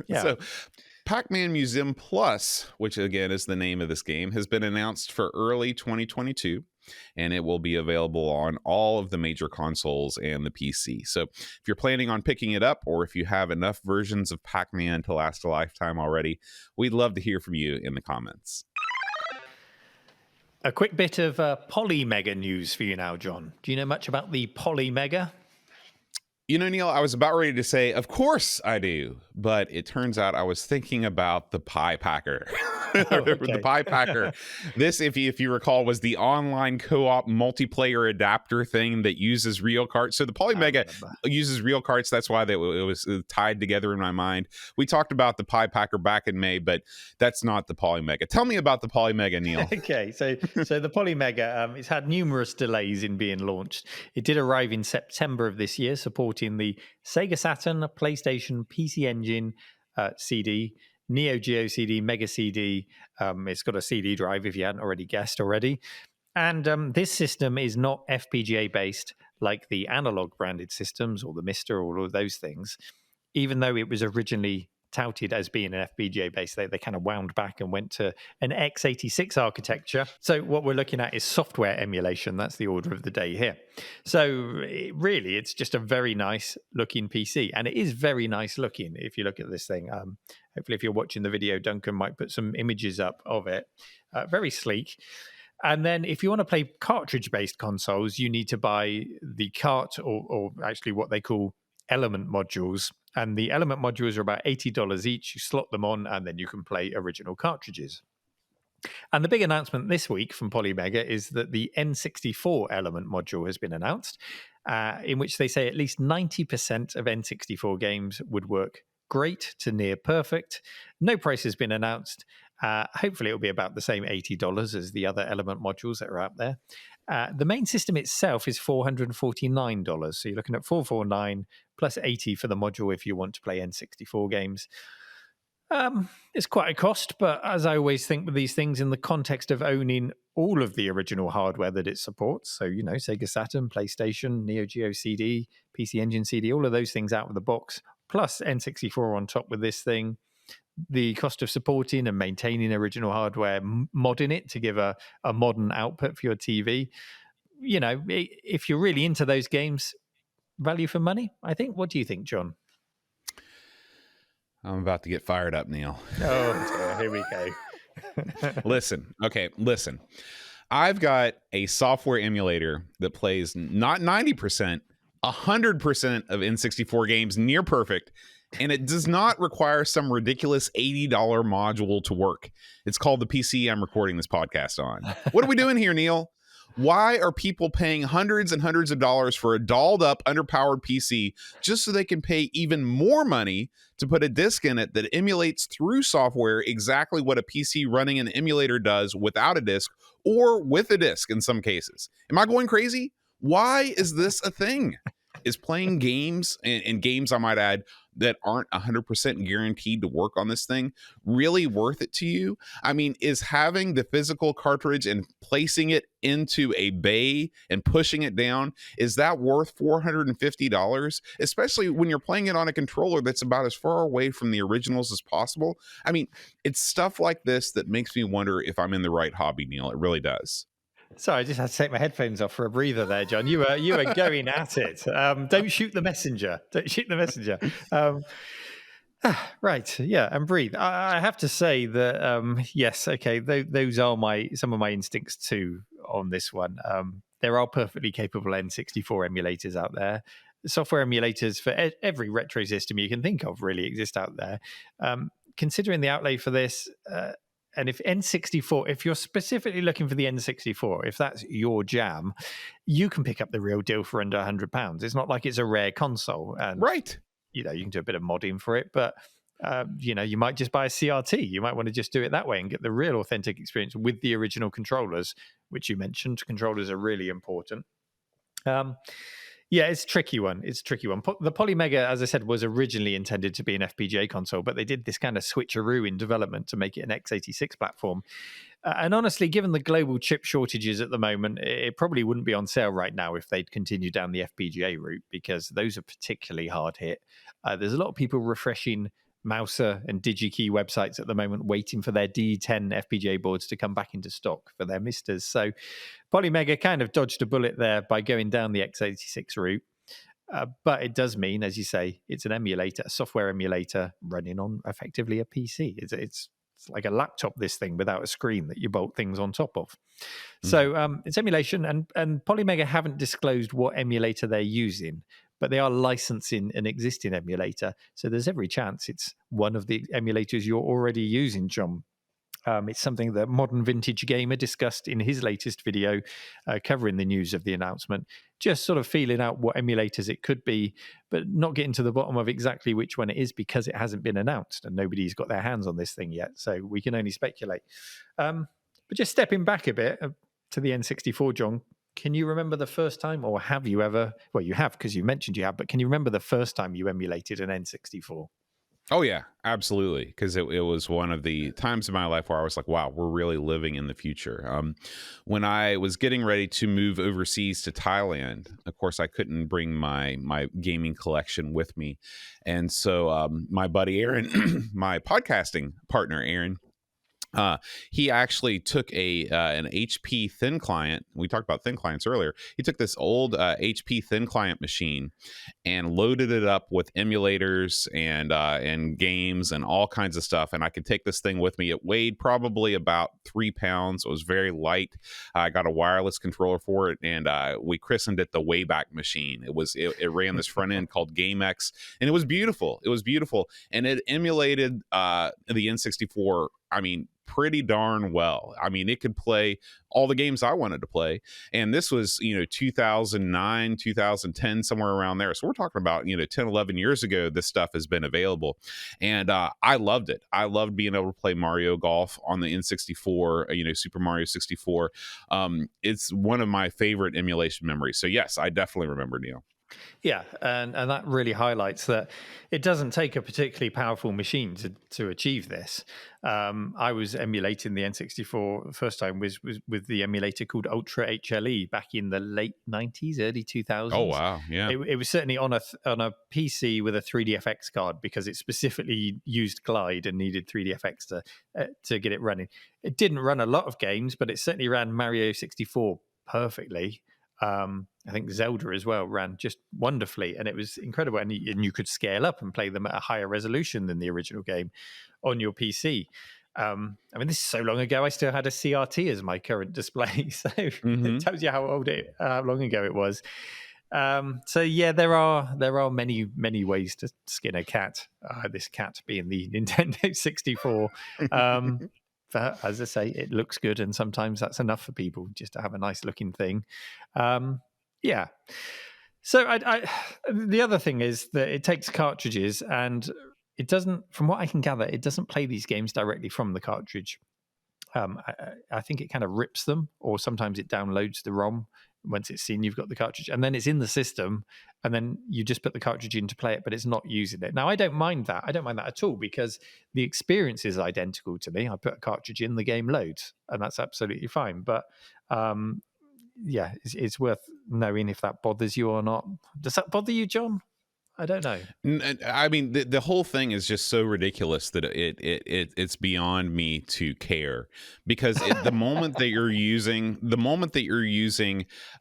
[SPEAKER 6] Yeah.
[SPEAKER 1] So Pac Man Museum Plus, which again is the name of this game, has been announced for early 2022. And it will be available on all of the major consoles and the PC. So if you're planning on picking it up, or if you have enough versions of Pac-Man to last a lifetime already, we'd love to hear from you in the comments.
[SPEAKER 6] A quick bit of Polymega news for you now, John. Do you know much about the Polymega?
[SPEAKER 1] You know, Neil, I was about ready to say, of course I do. But it turns out I was thinking about the Pi Packer. The Pi Packer. This, if you recall, was the online co-op multiplayer adapter thing that uses real cards. So the Polymega uses real cards. That's why it was tied together in my mind. We talked about the Pi Packer back in May, but that's not the Polymega. Tell me about the Polymega, Neil.
[SPEAKER 6] Okay, so the Polymega, it's had numerous delays in being launched. It did arrive in September of this year, supporting the Sega Saturn, PlayStation, PC Engine, CD, Neo Geo CD, Mega CD. It's got a CD drive, if you hadn't already guessed already. And this system is not FPGA based like the analog branded systems or the Mister or all of those things. Even though it was originally touted as being an FPGA based, they kind of wound back and went to an x86 architecture. So what we're looking at is software emulation. That's the order of the day here. So it's just a very nice looking PC, and it is very nice looking if you look at this thing. Hopefully if you're watching the video, Duncan might put some images up of it. Very sleek. And then if you want to play cartridge based consoles, you need to buy the cart or actually what they call element modules. And the element modules are about $80 each. You slot them on, and then you can play original cartridges. And the big announcement this week from Polymega is that the N64 element module has been announced, in which they say at least 90% of N64 games would work great to near perfect. No price has been announced. Hopefully it'll be about the same $80 as the other element modules that are out there. The main system itself is $449. So you're looking at $449 plus $80 for the module if you want to play N64 games. It's quite a cost, but as I always think with these things, in the context of owning all of the original hardware that it supports, so, Sega Saturn, PlayStation, Neo Geo CD, PC Engine CD, all of those things out of the box, plus N64 on top with this thing, the cost of supporting and maintaining original hardware, modding it to give a modern output for your TV. If you're really into those games, value for money, I think. What do you think, John?
[SPEAKER 1] I'm about to get fired up, Neil.
[SPEAKER 6] Oh, here we go.
[SPEAKER 1] Listen. I've got a software emulator that plays not 90%, 100% of N64 games near perfect, and it does not require some ridiculous $80 module to work. It's called the PC I'm recording this podcast on. What are we doing here, Neil? Why are people paying hundreds and hundreds of dollars for a dolled up, underpowered PC just so they can pay even more money to put a disc in it that emulates through software exactly what a PC running an emulator does without a disc or with a disc in some cases? Am I going crazy? Why is this a thing? Is playing games, and games I might add, that aren't 100% guaranteed to work on this thing really worth it to you? I mean, is having the physical cartridge and placing it into a bay and pushing it down, is that worth $450? Especially when you're playing it on a controller that's about as far away from the originals as possible. I mean, it's stuff like this that makes me wonder if I'm in the right hobby, Neil. It really does.
[SPEAKER 6] Sorry, I just had to take my headphones off for a breather there, John. You were going at it. Don't shoot the messenger. Don't shoot the messenger. Right, yeah, and breathe. I have to say that yes, okay, those are some of my instincts too on this one. There are perfectly capable N64 emulators out there. Software emulators for every retro system you can think of really exist out there. Considering the outlay for this. And if N64, if you're specifically looking for the N64, if that's your jam, you can pick up the real deal for under £100. It's not like it's a rare console. And,
[SPEAKER 1] right.
[SPEAKER 6] You can do a bit of modding for it, but, you might just buy a CRT. You might want to just do it that way and get the real authentic experience with the original controllers, which you mentioned. Controllers are really important. Yeah, it's a tricky one. It's a tricky one. The Polymega, as I said, was originally intended to be an FPGA console, but they did this kind of switcheroo in development to make it an x86 platform. And honestly, given the global chip shortages at the moment, it probably wouldn't be on sale right now if they'd continued down the FPGA route, because those are particularly hard hit. There's a lot of people refreshing Mouser and DigiKey websites at the moment, waiting for their D10 FPGA boards to come back into stock for their misters. So Polymega kind of dodged a bullet there by going down the x86 route. But it does mean, as you say, it's an emulator, a software emulator running on effectively a PC. It's like a laptop, this thing, without a screen that you bolt things on top of. So it's emulation, and Polymega haven't disclosed what emulator they're using, but they are licensing an existing emulator. So there's every chance it's one of the emulators you're already using, John. It's something that Modern Vintage Gamer discussed in his latest video covering the news of the announcement, just sort of feeling out what emulators it could be, but not getting to the bottom of exactly which one it is because it hasn't been announced and nobody's got their hands on this thing yet. So we can only speculate. But just stepping back a bit to the N64, John, can you remember the first time, or have you ever? Well, you have because you mentioned you have, but can you remember the first time you emulated an N64?
[SPEAKER 1] Oh yeah, absolutely. Because it was one of the times in my life where I was like, wow, we're really living in the future. When I was getting ready to move overseas to Thailand, of course, I couldn't bring my gaming collection with me. And so my buddy Aaron, my podcasting partner, Aaron, he actually took an HP thin client. We talked about thin clients earlier. He took this old HP thin client machine and loaded it up with emulators and games and all kinds of stuff. And I could take this thing with me. It weighed probably about 3 pounds. It was very light. I got a wireless controller for it, and we christened it the Wayback Machine. It ran this front end called GameX, and it was beautiful. It was beautiful, and it emulated the N64. I mean, pretty darn well. I mean, it could play all the games I wanted to play. And this was, 2009, 2010, somewhere around there. So we're talking about, 10, 11 years ago, this stuff has been available. And I loved it. I loved being able to play Mario Golf on the N64, Super Mario 64. It's one of my favorite emulation memories. So yes, I definitely remember, Neil.
[SPEAKER 6] Yeah, and that really highlights that it doesn't take a particularly powerful machine to achieve this. I was emulating the N64 first time was with the emulator called Ultra HLE back in the late 90s, early 2000s.
[SPEAKER 1] Oh, wow, yeah.
[SPEAKER 6] It was certainly on a PC with a 3DFX card because it specifically used Glide and needed 3DFX to get it running. It didn't run a lot of games, but it certainly ran Mario 64 perfectly. I think Zelda as well ran just wonderfully, and it was incredible. And you could scale up and play them at a higher resolution than the original game on your PC. I mean, this is so long ago. I still had a CRT as my current display, so it tells you how long ago it was. So yeah, there are many ways to skin a cat. This cat being the Nintendo 64. But as I say, it looks good, and sometimes that's enough for people just to have a nice looking thing. Yeah. So the other thing is that it takes cartridges, and it doesn't, from what I can gather, it doesn't play these games directly from the cartridge. I think it kind of rips them, or sometimes it downloads the ROM once it's seen you've got the cartridge, and then it's in the system, and then you just put the cartridge in to play it, but it's not using it. Now, I don't mind that. I don't mind that at all, because the experience is identical to me. I put a cartridge in, the game loads, and that's absolutely fine. But yeah, it's worth knowing if that bothers you or not. Does that bother you, John? I don't know.
[SPEAKER 1] I mean, the whole thing is just so ridiculous that it's beyond me to care, because the moment that you're using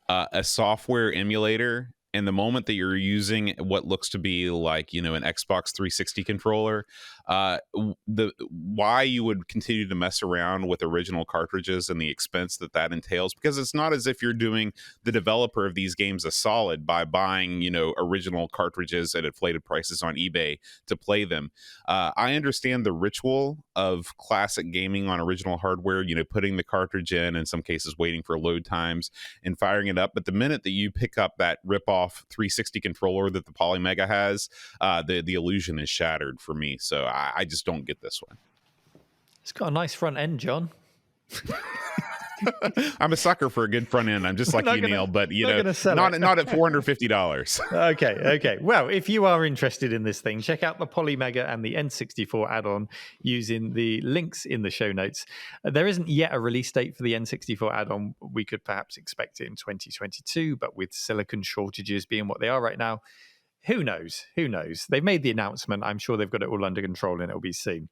[SPEAKER 1] a software emulator, and the moment that you're using what looks to be like, an Xbox 360 controller, why you would continue to mess around with original cartridges and the expense that entails, because it's not as if you're doing the developer of these games a solid by buying, original cartridges at inflated prices on eBay to play them. I understand the ritual of classic gaming on original hardware, putting the cartridge in some cases waiting for load times and firing it up. But the minute that you pick up that rip-off 360 controller that the Polymega has, the illusion is shattered for me. So I just don't get this one.
[SPEAKER 6] It's got a nice front end, John.
[SPEAKER 1] I'm a sucker for a good front end. I'm just like you, Neil, but not at $450.
[SPEAKER 6] Okay. Well, if you are interested in this thing, check out the Polymega and the N64 add-on using the links in the show notes. There isn't yet a release date for the N64 add-on. We could perhaps expect it in 2022, but with silicon shortages being what they are right now, who knows? They've made the announcement. I'm sure they've got it all under control and it'll be seen.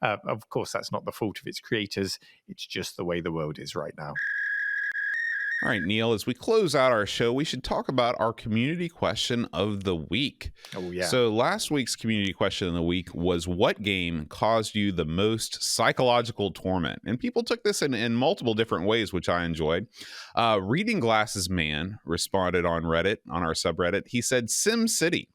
[SPEAKER 6] Of course, that's not the fault of its creators. It's just the way the world is right now.
[SPEAKER 1] All right, Neil, as we close out our show, we should talk about our community question of the week.
[SPEAKER 6] Oh, yeah.
[SPEAKER 1] So last week's community question of the week was, what game caused you the most psychological torment? And people took this in multiple different ways, which I enjoyed. Reading Glasses Man responded on Reddit, on our subreddit. He said, SimCity.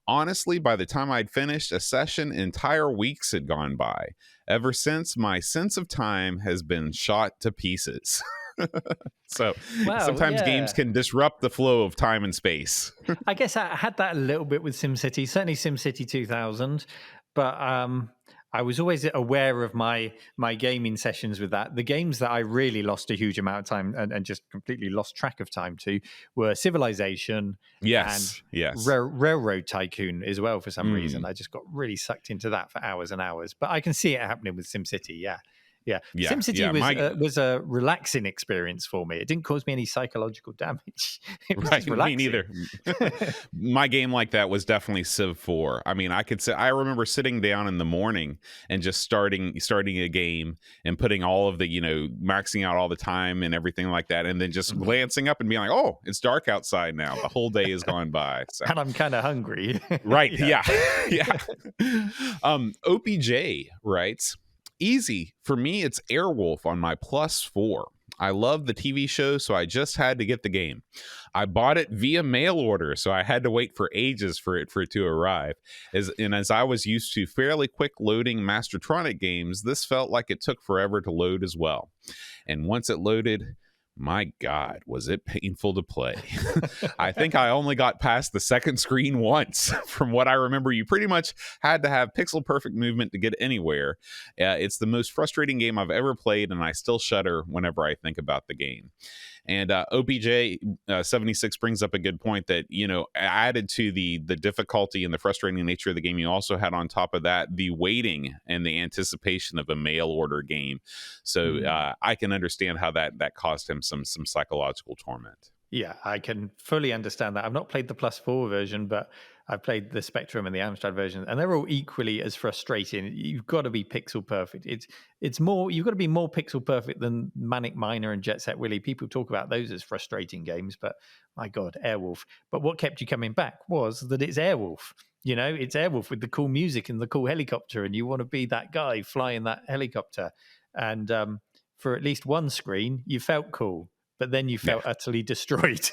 [SPEAKER 1] Honestly, by the time I'd finished a session, entire weeks had gone by. Ever since, my sense of time has been shot to pieces. So sometimes games can disrupt the flow of time and space.
[SPEAKER 6] I guess I had that a little bit with SimCity, certainly SimCity 2000, but I was always aware of my gaming sessions with that. The games that I really lost a huge amount of time and just completely lost track of time to were Civilization and Railroad Tycoon as well for some reason. I just got really sucked into that for hours and hours. But I can see it happening with SimCity, yeah. SimCity was a relaxing experience for me. It didn't cause me any psychological damage. It was just relaxing.
[SPEAKER 1] Me neither. My game like that was definitely Civ 4. I mean, I remember sitting down in the morning and just starting a game and putting all of the, maxing out all the time and everything like that, and then just glancing up and being like, oh, it's dark outside now. The whole day has gone by. So.
[SPEAKER 6] And I'm kind of hungry.
[SPEAKER 1] Right. Yeah. OPJ writes, easy. For me, it's Airwolf on my Plus4. I love the TV show, so I just had to get the game. I bought it via mail order, so I had to wait for ages for it to arrive. As I was used to fairly quick loading Mastertronic games, this felt like it took forever to load as well. And once it loaded, my God, was it painful to play. I think I only got past the second screen once. From what I remember, you pretty much had to have pixel perfect movement to get anywhere. It's the most frustrating game I've ever played, and I still shudder whenever I think about the game. And OPJ 76 brings up a good point that, added to the difficulty and the frustrating nature of the game, you also had on top of that the waiting and the anticipation of a mail order game. So I can understand how that caused him some psychological torment.
[SPEAKER 6] Yeah, I can fully understand that. I've not played the Plus4 version, but I've played the Spectrum and the Amstrad version, and they're all equally as frustrating. You've got to be pixel perfect. It's more, you've got to be more pixel perfect than Manic Miner and Jet Set Willy. People talk about those as frustrating games, but my God, Airwolf. But what kept you coming back was that it's Airwolf. It's Airwolf with the cool music and the cool helicopter, and you want to be that guy flying that helicopter. And for at least one screen, you felt cool, but then you felt utterly destroyed.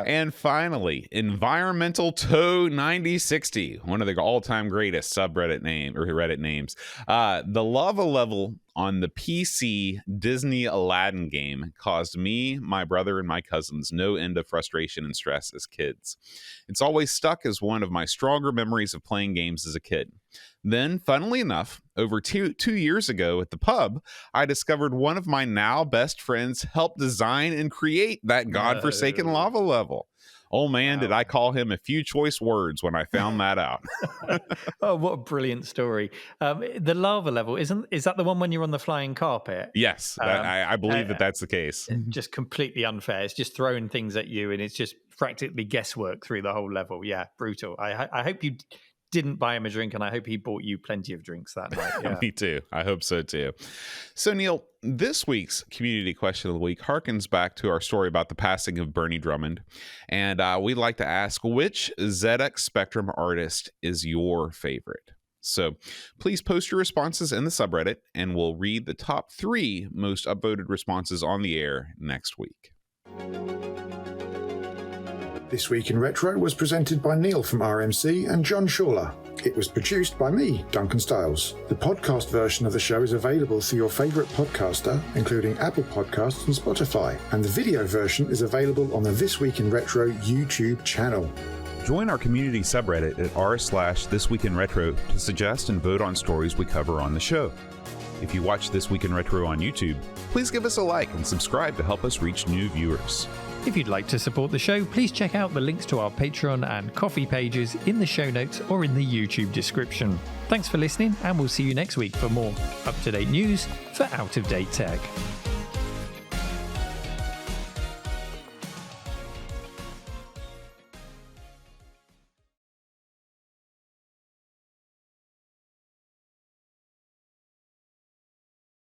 [SPEAKER 1] And finally, Environmental Toe 9060, one of the all-time greatest subreddit Reddit names. The lava level on the PC Disney Aladdin game caused me, my brother, and my cousins no end of frustration and stress as kids. It's always stuck as one of my stronger memories of playing games as a kid. Then, funnily enough, over two years ago at the pub, I discovered one of my now best friends helped design and create that godforsaken lava level. Oh man, wow. Did I call him a few choice words when I found that out.
[SPEAKER 6] Oh, what a brilliant story. The lava level, is that the one when you're on the flying carpet?
[SPEAKER 1] Yes, I believe that's the case.
[SPEAKER 6] Just completely unfair. It's just throwing things at you, and it's just practically guesswork through the whole level. Yeah, brutal. I hope you didn't buy him a drink, and I hope he bought you plenty of drinks that night. Yeah.
[SPEAKER 1] Me too. I hope so too. So Neil, this week's community question of the week harkens back to our story about the passing of Bernie Drummond, and we'd like to ask, which ZX Spectrum artist is your favorite? So please post your responses in the subreddit, and we'll read the top 3 most upvoted responses on the air next week.
[SPEAKER 7] This Week in Retro was presented by Neil from RMC and John Shawler. It was produced by me, Duncan Stiles. The podcast version of the show is available through your favourite podcaster, including Apple Podcasts and Spotify, and the video version is available on the This Week in Retro YouTube channel.
[SPEAKER 1] Join our community subreddit at r/thisweekinretro to suggest and vote on stories we cover on the show. If you watch This Week in Retro on YouTube, please give us a like and subscribe to help us reach new viewers.
[SPEAKER 6] If you'd like to support the show, please check out the links to our Patreon and Coffee pages in the show notes or in the YouTube description. Thanks for listening, and we'll see you next week for more up-to-date news for out-of-date tech.